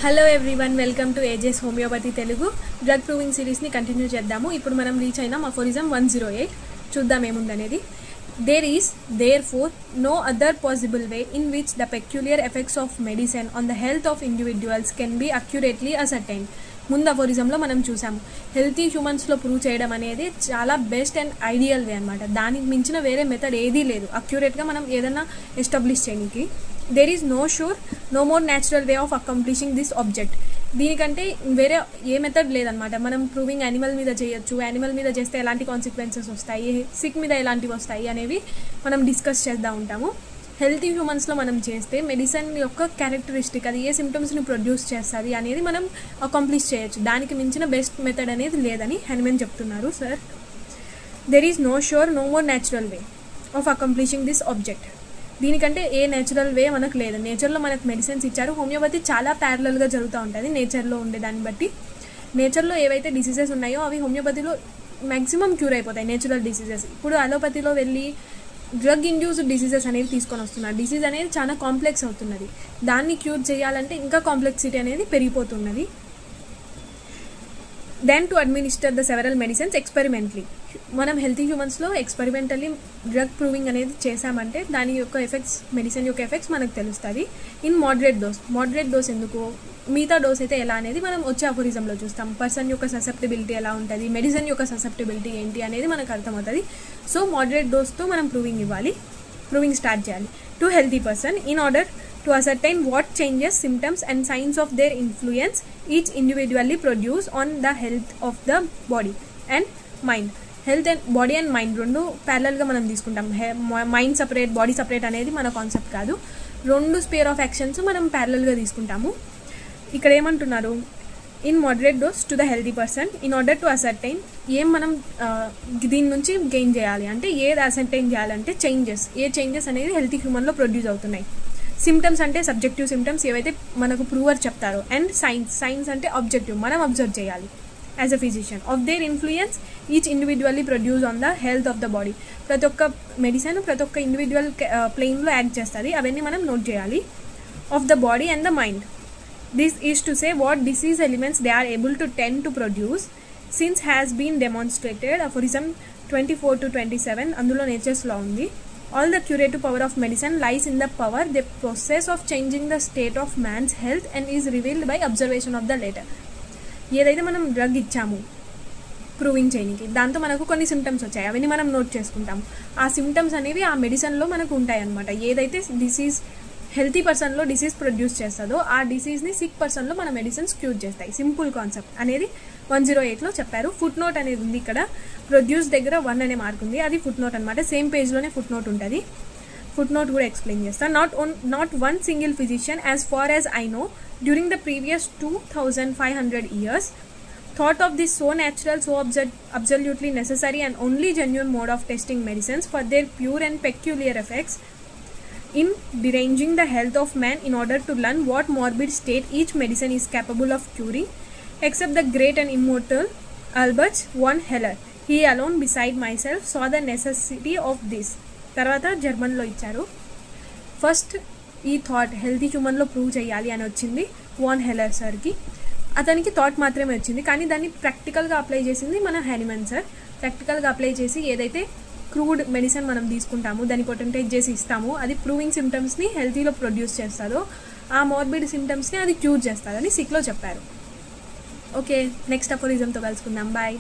Hello everyone, welcome to ages homeopathy Telugu drug proving సిరీస్ని continue చేద్దాము. ఇప్పుడు మనం రీచ్ అయినాం అఫోరిజం 108. చూద్దాం ఏముందనేది. There is therefore no other possible way in which the peculiar effects of medicine on the health of individuals can be accurately ascertain. ముందు అఫోరిజంలో మనం చూసాము హెల్తీ హ్యూమన్స్లో ప్రూవ్ చేయడం అనేది చాలా బెస్ట్ అండ్ ఐడియల్ వే అనమాట. దానికి మించిన వేరే మెథడ్ ఏదీ లేదు అక్యురేట్గా మనం ఏదైనా ఎస్టాబ్లిష్ చేయడానికి. There is no sure no more natural way of accomplishing this object. దీనికంటే వేరే ఏ మెథడ్ లేదనమాట. మనం ప్రూవింగ్ యానిమల్ మీద చేయొచ్చు, యానిమల్ మీద చేస్తే ఎలాంటి కాన్సిక్వెన్సెస్ వస్తాయి, సిక్ మీద ఎలాంటివి వస్తాయి అనేవి మనం డిస్కస్ చేస్తూ ఉంటాము. హెల్తీ హ్యూమన్స్లో మనం చేస్తే మెడిసిన్ యొక్క క్యారెక్టరిస్టిక్, అది ఏ సిమ్టమ్స్ని ప్రొడ్యూస్ చేస్తుంది అనేది మనం అకాంప్లిష్ చేయొచ్చు. దానికి మించిన బెస్ట్ మెథడ్ అనేది లేదని హనుమాన్ చెప్తున్నారు. Sir, there is no sure no more natural way of accomplishing this object. దీనికంటే ఏ నేచురల్ వే మనకు లేదు. నేచర్లో మనకు మెడిసిన్స్ ఇచ్చారు. హోమియోపతి చాలా ప్యారలల్గా జరుగుతూ ఉంటుంది నేచర్లో ఉండే దాన్ని బట్టి. నేచర్లో ఏవైతే డిసీజెస్ ఉన్నాయో అవి హోమియోపతిలో మ్యాక్సిమం క్యూర్ అయిపోతాయి, నేచురల్ డిసీజెస్. ఇప్పుడు అలోపతిలో వెళ్ళి డ్రగ్ ఇండ్యూస్డ్ డిసీజెస్ అనేవి తీసుకొని వస్తున్నారు. డిసీజ్ అనేది చాలా కాంప్లెక్స్ అవుతున్నది. దాన్ని క్యూర్ చేయాలంటే ఇంకా కాంప్లెక్సిటీ అనేది పెరిగిపోతున్నది. Then to administer the several medicines experimentally. మనం హెల్తీ హ్యూమన్స్లో ఎక్స్పెరిమెంటల్లీ డ్రగ్ ప్రూవింగ్ అనేది చేసామంటే దాని యొక్క ఎఫెక్ట్స్, మెడిసిన్ యొక్క ఎఫెక్ట్స్ మనకు తెలుస్తుంది. In moderate dose. Moderate dose ఎందుకు, మిగతా డోస్ అయితే ఎలా అనేది మనం వచ్చే అఫోరిజంలో చూస్తాం. పర్సన్ యొక్క ససెప్టిబిలిటీ ఎలా ఉంటుంది, మెడిసిన్ యొక్క ససెప్టిబిలిటీ ఏంటి అనేది మనకు అర్థమవుతుంది. సో మోడరేట్ డోస్తో మనం ప్రూవింగ్ స్టార్ట్ చేయాలి to healthy person in order to ascertain what changes, symptoms and signs of their influence each individually produce on the health of the body and mind. Health and body and mind రెండు ప్యారలల్గా మనం తీసుకుంటాం. Mind separate, body separate అనేది మన concept కాదు. రెండు spare of actions మనం ప్యారలల్గా తీసుకుంటాము. ఇక్కడ ఏమంటున్నారు, in moderate dose to the healthy person in order to ascertain. ఏం మనం దీని నుంచి గెయిన్ చేయాలి అంటే, ఏది అసర్టైన్ చేయాలంటే ఏ చేంజెస్ అనేది హెల్తీ హ్యూమన్లో ప్రొడ్యూస్ అవుతున్నాయి. సిమ్టమ్స్ అంటే సబ్జెక్టివ్ సిమ్టమ్స్ ఏవైతే మనకు ప్రూవర్ చెప్తారో, అండ్ సైన్స్ అంటే ఆబ్జెక్టివ్, మనం అబ్జర్వ్ చేయాలి as a physician. Of their influence each individually produce on the health of the body. ప్రతి ఒక్క మెడిసిన్ ప్రతి ఒక్క ఇండివిజువల్ ప్లేన్లో యాక్ట్ చేస్తుంది. అవన్నీ మనం నోట్ చేయాలి. Of the body and the mind. This is to say what disease elements they are able to tend to produce since has been demonstrated. Aphorism 24 to 27 అందులో నేచర్స్లో ఉంది. All the curative power of medicine lies in the power, the process of changing the state of man's health and is revealed by observation of the latter. ఏదైతే మనం drug ఇచ్చాము proving చేయడానికి, దాంతో మనకు కొన్ని symptoms వచ్చాయి, అవన్నీ మనం నోట్ చేసుకుంటాము. ఆ సిమ్టమ్స్ అనేవి ఆ మెడిసిన్లో మనకు ఉంటాయి అన్నమాట. ఏదైతే డిసీజ్ హెల్తీ పర్సన్లో డిసీజ్ ప్రొడ్యూస్ చేస్తుందో ఆ డిసీజ్ని సిక్ పర్సన్లో మన మెడిసిన్స్ క్యూర్ చేస్తాయి. సింపుల్ కాన్సెప్ట్ అనేది 108లో చెప్పారు. ఫుట్ నోట్ అనేది ఉంది ఇక్కడ. ప్రొడ్యూస్ దగ్గర 1 అనే మార్క్ ఉంది, అది ఫుట్ నోట్ అనమాట. సేమ్ పేజ్లోనే ఫుట్ నోట్ ఉంటుంది. ఫుట్ నోట్ కూడా ఎక్స్ప్లెయిన్ చేస్తాను. Not one single physician as far as I know during the previous 2500 years thought of this so natural, so absolutely necessary and only genuine mode of testing medicines for their pure and peculiar effects in deranging the health of man in order to learn what morbid state each medicine is capable of curing, except the great and immortal Albert von Heller. He alone beside myself saw the necessity of this. తర్వాత జర్మన్లో ఇచ్చారు. First ఈ thought healthy హ్యూమన్లో prove చేయాలి అని వచ్చింది van Heller సార్కి. అతనికి thought మాత్రమే వచ్చింది, కానీ దాన్ని ప్రాక్టికల్గా అప్లై చేసింది మన హనుమాన్ సార్. ప్రాక్టికల్గా అప్లై చేసి ఏదైతే క్రూడ్ మెడిసిన్ మనం తీసుకుంటాము, దాన్ని పొటెంటైజ్ చేసి ఇస్తాము, అది ప్రూవింగ్ సిమ్టమ్స్ని హెల్తీలో ప్రొడ్యూస్ చేస్తుందో ఆ మార్బిడ్ సిమ్టమ్స్ని అది క్యూర్ చేస్తుందని సిక్లో చెప్పారు. ఓకే, నెక్స్ట్ అఫోరిజంతో కలుసుకుందాం. బాయ్.